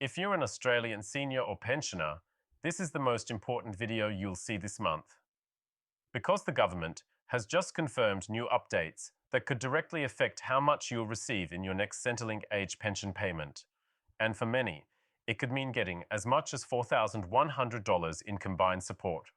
If you're an Australian senior or pensioner, this is the most important video you'll see this month. Because the government has just confirmed new updates that could directly affect how much you'll receive in your next Centrelink age pension payment. And for many, it could mean getting as much as $4,100 in combined support.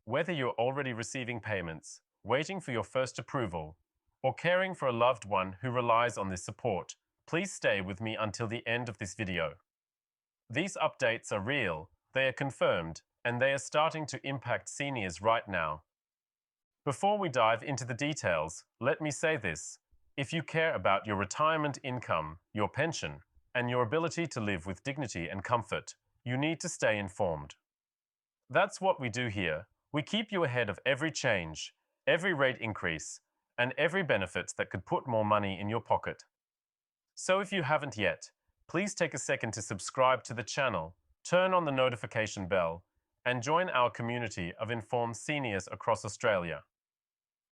Whether you're already receiving payments, waiting for your first approval, or caring for a loved one who relies on this support, please stay with me until the end of this video. These updates are real, they are confirmed, and they are starting to impact seniors right now. Before we dive into the details, let me say this. If you care about your retirement income, your pension, and your ability to live with dignity and comfort, you need to stay informed. That's what we do here. We keep you ahead of every change, every rate increase, and every benefit that could put more money in your pocket. So if you haven't yet, please take a second to subscribe to the channel, turn on the notification bell, and join our community of informed seniors across Australia.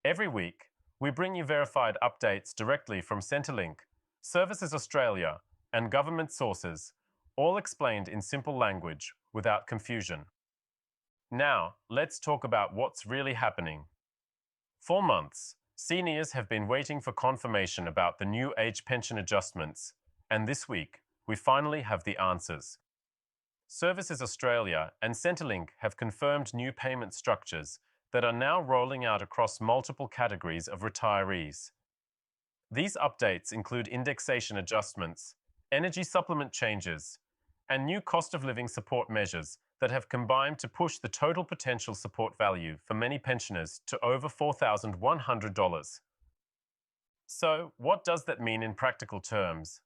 Every week, we bring you verified updates directly from Centrelink, Services Australia, and government sources, all explained in simple language without confusion. Now, let's talk about what's really happening. For months, seniors have been waiting for confirmation about the new age pension adjustments, and this week, we finally have the answers. Services Australia and Centrelink have confirmed new payment structures that are now rolling out across multiple categories of retirees. These updates include indexation adjustments, energy supplement changes, and new cost of living support measures that have combined to push the total potential support value for many pensioners to over $4,100. So, what does that mean in practical terms?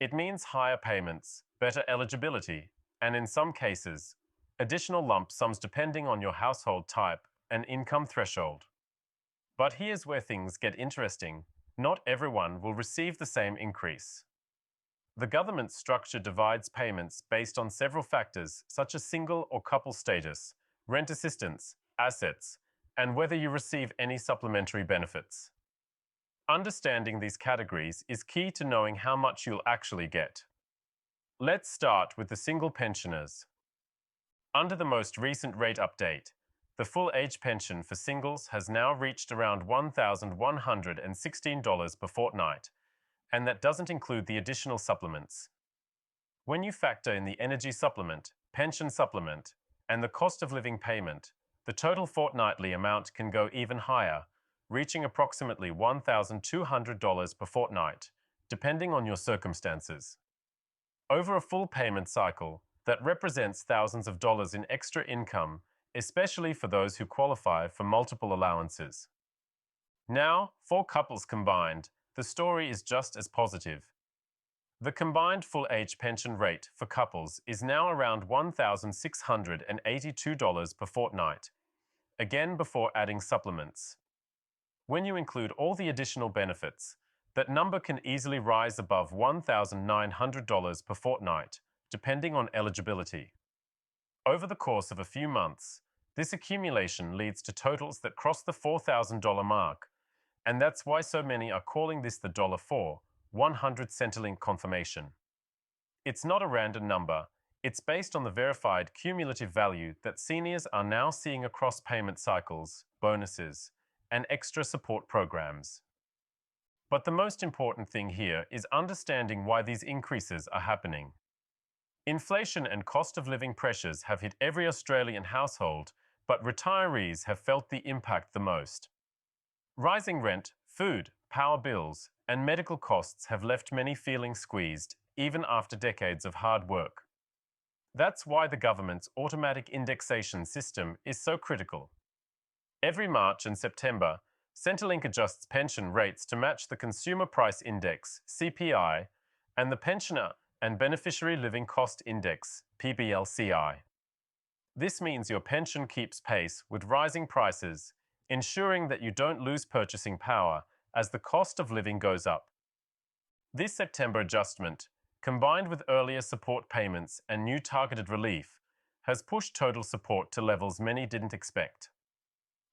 It means higher payments, better eligibility, and in some cases, additional lump sums depending on your household type and income threshold. But here's where things get interesting. Not everyone will receive the same increase. The government structure divides payments based on several factors such as single or couple status, rent assistance, assets, and whether you receive any supplementary benefits. Understanding these categories is key to knowing how much you'll actually get. Let's start with the single pensioners. Under the most recent rate update, the full age pension for singles has now reached around $1,116 per fortnight, and that doesn't include the additional supplements. When you factor in the energy supplement, pension supplement, and the cost of living payment, the total fortnightly amount can go even higher, reaching approximately $1,200 per fortnight, depending on your circumstances. Over a full payment cycle, that represents thousands of dollars in extra income, especially for those who qualify for multiple allowances. Now, for couples combined, the story is just as positive. The combined full-age pension rate for couples is now around $1,682 per fortnight, again before adding supplements. When you include all the additional benefits, that number can easily rise above $1,900 per fortnight, depending on eligibility. Over the course of a few months, this accumulation leads to totals that cross the $4,000 mark, and that's why so many are calling this the $4,100 Centrelink confirmation. It's not a random number, it's based on the verified cumulative value that seniors are now seeing across payment cycles, bonuses, and extra support programs. But the most important thing here is understanding why these increases are happening. Inflation and cost of living pressures have hit every Australian household, but retirees have felt the impact the most. Rising rent, food, power bills, and medical costs have left many feeling squeezed, even after decades of hard work. That's why the government's automatic indexation system is so critical. Every March and September, Centrelink adjusts pension rates to match the Consumer Price Index, CPI, and the Pensioner and Beneficiary Living Cost Index, PBLCI. This means your pension keeps pace with rising prices, ensuring that you don't lose purchasing power as the cost of living goes up. This September adjustment, combined with earlier support payments and new targeted relief, has pushed total support to levels many didn't expect.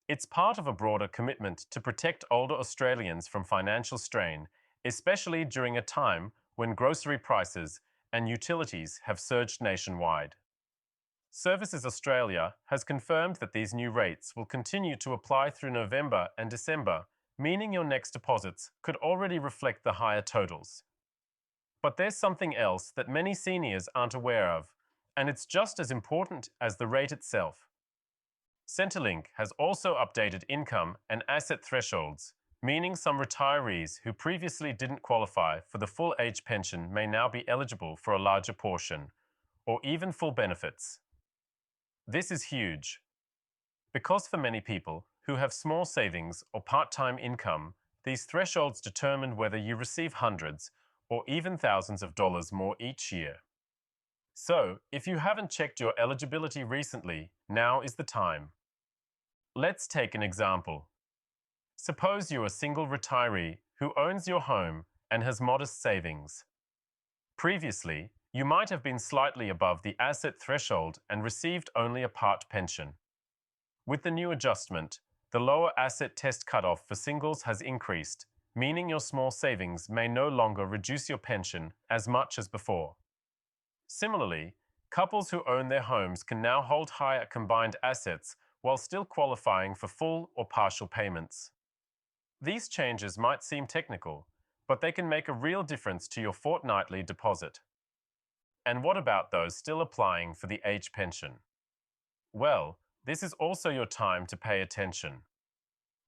It's part of a broader commitment to protect older Australians from financial strain, especially during a time when grocery prices and utilities have surged nationwide. Services Australia has confirmed that these new rates will continue to apply through November and December, meaning your next deposits could already reflect the higher totals. But there's something else that many seniors aren't aware of, and it's just as important as the rate itself. Centrelink has also updated income and asset thresholds, meaning some retirees who previously didn't qualify for the full age pension may now be eligible for a larger portion, or even full benefits. This is huge, because for many people who have small savings or part-time income, these thresholds determine whether you receive hundreds or even thousands of dollars more each year. So, if you haven't checked your eligibility recently, now is the time. Let's take an example. Suppose you're a single retiree who owns your home and has modest savings. Previously, you might have been slightly above the asset threshold and received only a part pension. With the new adjustment, the lower asset test cutoff for singles has increased, meaning your small savings may no longer reduce your pension as much as before. Similarly, couples who own their homes can now hold higher combined assets while still qualifying for full or partial payments. These changes might seem technical, but they can make a real difference to your fortnightly deposit. And what about those still applying for the age pension? Well, this is also your time to pay attention.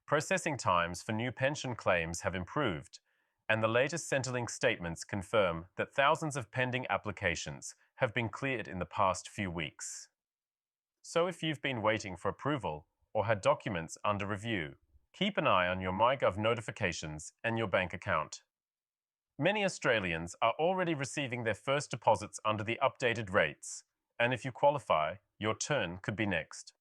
Processing times for new pension claims have improved, and the latest Centrelink statements confirm that thousands of pending applications have been cleared in the past few weeks. So if you've been waiting for approval or had documents under review, keep an eye on your MyGov notifications and your bank account. Many Australians are already receiving their first deposits under the updated rates, and if you qualify, your turn could be next.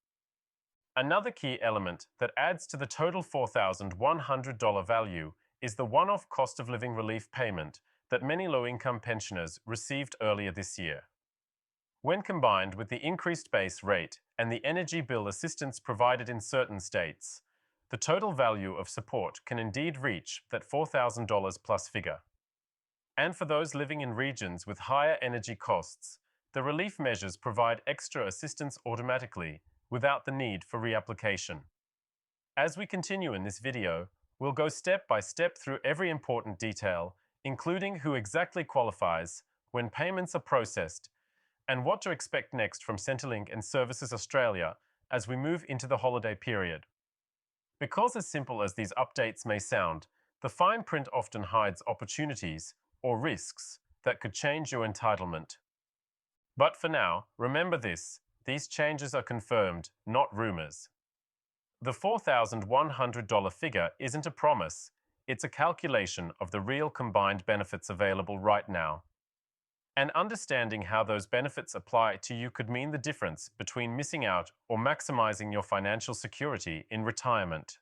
Another key element that adds to the total $4,100 value is the one-off cost of living relief payment that many low-income pensioners received earlier this year. When combined with the increased base rate and the energy bill assistance provided in certain states, the total value of support can indeed reach that $4,000 plus figure. And for those living in regions with higher energy costs, the relief measures provide extra assistance automatically without the need for reapplication. As we continue in this video, we'll go step by step through every important detail, including who exactly qualifies, when payments are processed, and what to expect next from Centrelink and Services Australia as we move into the holiday period. Because as simple as these updates may sound, the fine print often hides opportunities or risks that could change your entitlement. But for now, remember this: these changes are confirmed, not rumors. The $4,100 figure isn't a promise, it's a calculation of the real combined benefits available right now. And understanding how those benefits apply to you could mean the difference between missing out or maximizing your financial security in retirement.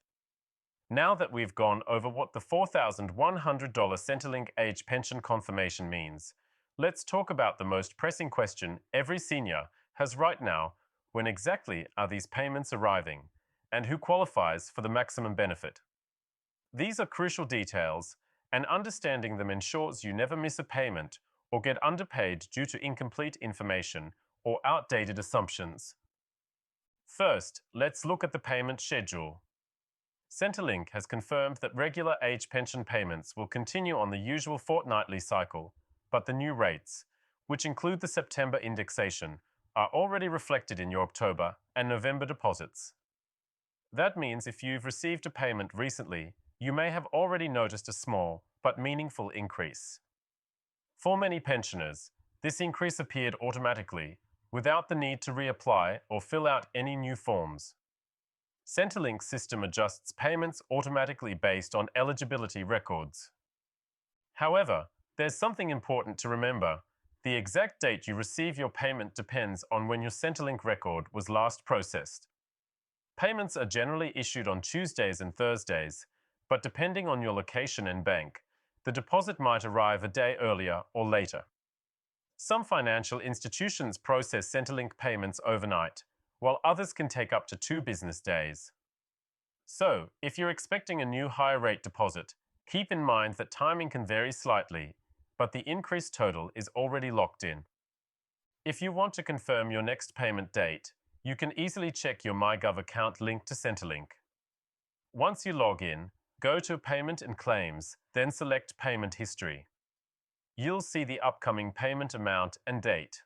Now that we've gone over what the $4,100 Centrelink age pension confirmation means, let's talk about the most pressing question every senior has right now: when exactly are these payments arriving, and who qualifies for the maximum benefit? These are crucial details, and understanding them ensures you never miss a payment or get underpaid due to incomplete information or outdated assumptions. First, let's look at the payment schedule. Centrelink has confirmed that regular age pension payments will continue on the usual fortnightly cycle, but the new rates, which include the September indexation, are already reflected in your October and November deposits. That means if you've received a payment recently, you may have already noticed a small but meaningful increase. For many pensioners, this increase appeared automatically, without the need to reapply or fill out any new forms. Centrelink's system adjusts payments automatically based on eligibility records. However, there's something important to remember. The exact date you receive your payment depends on when your Centrelink record was last processed. Payments are generally issued on Tuesdays and Thursdays, but depending on your location and bank, the deposit might arrive a day earlier or later. Some financial institutions process Centrelink payments overnight, while others can take up to 2 business days. So, if you're expecting a new higher rate deposit, keep in mind that timing can vary slightly, but the increased total is already locked in. If you want to confirm your next payment date, you can easily check your MyGov account linked to Centrelink. Once you log in, go to Payment and Claims, then select Payment History. You'll see the upcoming payment amount and date.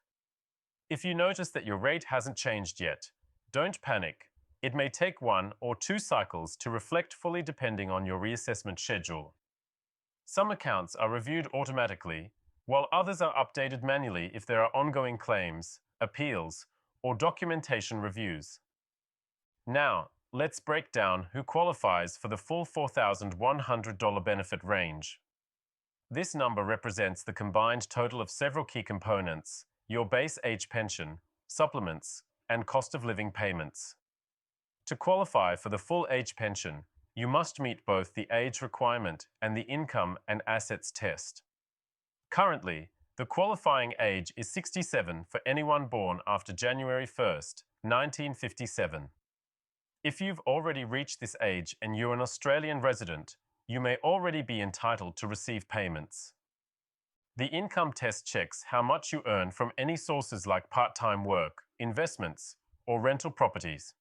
If you notice that your rate hasn't changed yet, don't panic. It may take 1 or 2 cycles to reflect fully depending on your reassessment schedule. Some accounts are reviewed automatically, while others are updated manually if there are ongoing claims, appeals, or documentation reviews. Now, let's break down who qualifies for the full $4,100 benefit range. This number represents the combined total of several key components: your base age pension, supplements, and cost of living payments. To qualify for the full age pension, you must meet both the age requirement and the income and assets test. Currently, the qualifying age is 67 for anyone born after January 1st, 1957. If you've already reached this age and you're an Australian resident, you may already be entitled to receive payments. The income test checks how much you earn from any sources like part-time work, investments, or rental properties.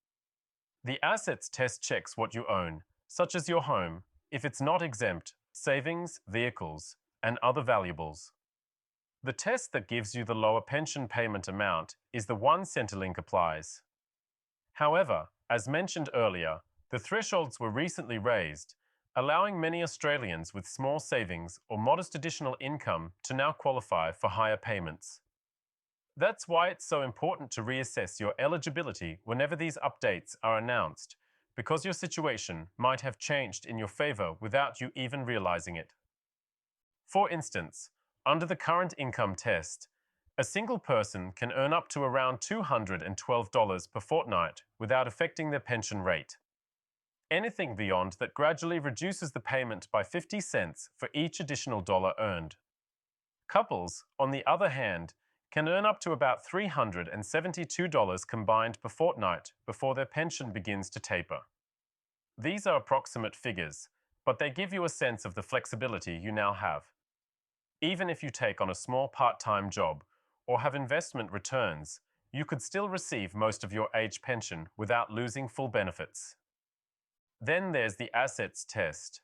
The assets test checks what you own, such as your home, if it's not exempt, savings, vehicles, and other valuables. The test that gives you the lower pension payment amount is the one Centrelink applies. However, as mentioned earlier, the thresholds were recently raised, allowing many Australians with small savings or modest additional income to now qualify for higher payments. That's why it's so important to reassess your eligibility whenever these updates are announced, because your situation might have changed in your favor without you even realizing it. For instance, under the current income test, a single person can earn up to around $212 per fortnight without affecting their pension rate. Anything beyond that gradually reduces the payment by 50 cents for each additional dollar earned. Couples, on the other hand, can earn up to about $372 combined per fortnight before their pension begins to taper. These are approximate figures, but they give you a sense of the flexibility you now have. Even if you take on a small part-time job or have investment returns, you could still receive most of your age pension without losing full benefits. Then there's the assets test.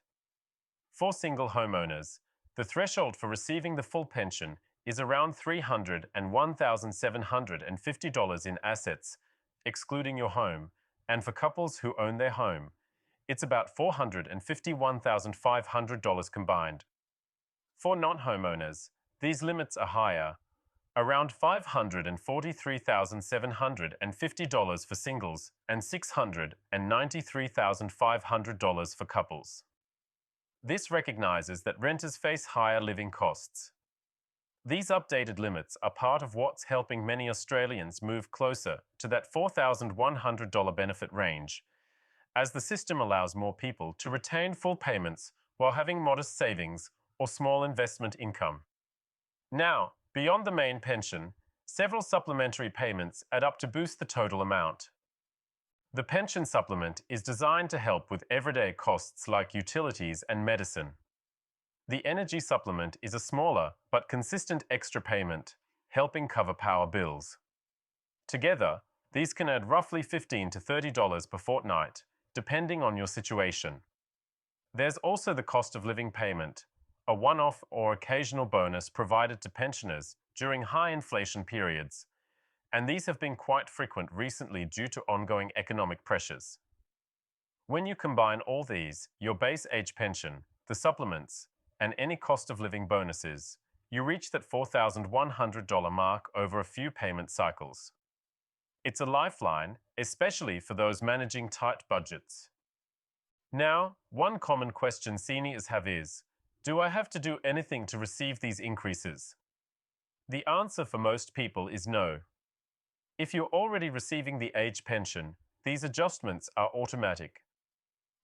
For single homeowners, the threshold for receiving the full pension is around $301,750 in assets, excluding your home, and for couples who own their home, it's about $451,500 combined. For non-homeowners, these limits are higher, around $543,750 for singles and $693,500 for couples. This recognizes that renters face higher living costs. These updated limits are part of what's helping many Australians move closer to that $4,100 benefit range, as the system allows more people to retain full payments while having modest savings or small investment income. Now, beyond the main pension, several supplementary payments add up to boost the total amount. The pension supplement is designed to help with everyday costs like utilities and medicine. The energy supplement is a smaller but consistent extra payment, helping cover power bills. Together, these can add roughly $15 to $30 per fortnight, depending on your situation. There's also the cost of living payment, a one-off or occasional bonus provided to pensioners during high inflation periods, and these have been quite frequent recently due to ongoing economic pressures. When you combine all these, your base age pension, the supplements, and any cost of living bonuses, you reach that $4,100 mark over a few payment cycles. It's a lifeline, especially for those managing tight budgets. Now, one common question seniors have is, do I have to do anything to receive these increases? The answer for most people is no. If you're already receiving the age pension, these adjustments are automatic.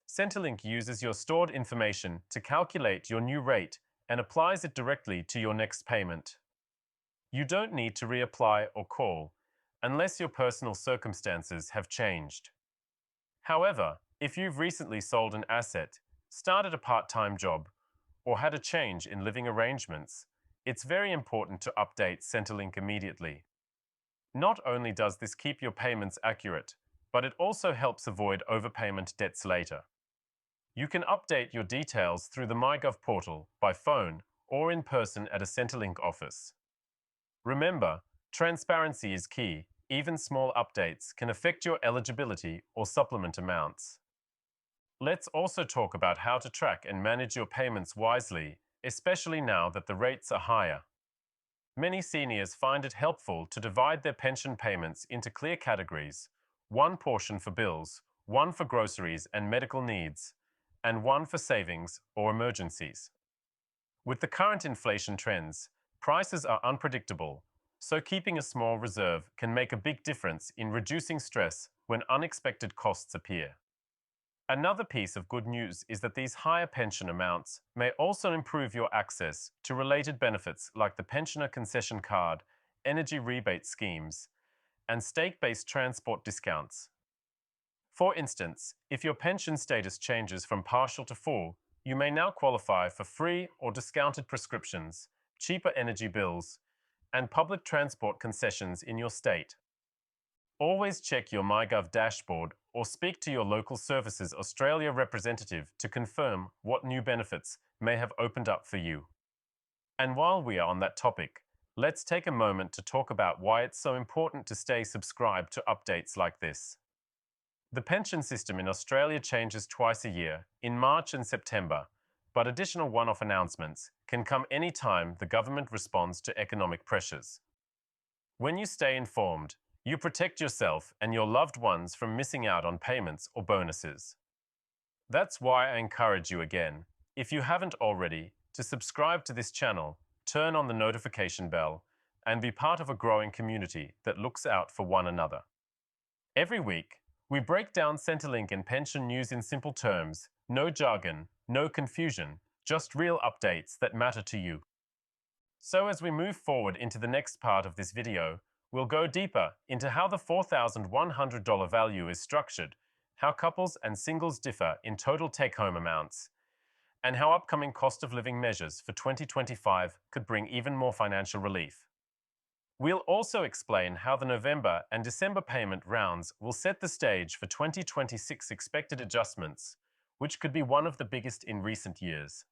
Centrelink uses your stored information to calculate your new rate and applies it directly to your next payment. You don't need to reapply or call, unless your personal circumstances have changed. However, if you've recently sold an asset, started a part-time job, or had a change in living arrangements, it's very important to update Centrelink immediately. Not only does this keep your payments accurate, but it also helps avoid overpayment debts later. You can update your details through the MyGov portal, by phone, or in person at a Centrelink office. Remember, transparency is key. Even small updates can affect your eligibility or supplement amounts. Let's also talk about how to track and manage your payments wisely, especially now that the rates are higher. Many seniors find it helpful to divide their pension payments into clear categories: one portion for bills, one for groceries and medical needs, and one for savings or emergencies. With the current inflation trends, prices are unpredictable, so keeping a small reserve can make a big difference in reducing stress when unexpected costs appear. Another piece of good news is that these higher pension amounts may also improve your access to related benefits like the pensioner concession card, energy rebate schemes, and stake-based transport discounts. For instance, if your pension status changes from partial to full, you may now qualify for free or discounted prescriptions, cheaper energy bills, and public transport concessions in your state. Always check your MyGov dashboard or speak to your local Services Australia representative to confirm what new benefits may have opened up for you. And while we are on that topic, let's take a moment to talk about why it's so important to stay subscribed to updates like this. The pension system in Australia changes twice a year, in March and September, but additional one-off announcements can come any time the government responds to economic pressures. When you stay informed, you protect yourself and your loved ones from missing out on payments or bonuses. That's why I encourage you again, if you haven't already, to subscribe to this channel, turn on the notification bell, and be part of a growing community that looks out for one another. Every week, we break down Centrelink and pension news in simple terms, no jargon, no confusion, just real updates that matter to you. So as we move forward into the next part of this video, we'll go deeper into how the $4,100 value is structured, how couples and singles differ in total take-home amounts, and how upcoming cost of living measures for 2025 could bring even more financial relief. We'll also explain how the November and December payment rounds will set the stage for 2026 expected adjustments, which could be one of the biggest in recent years.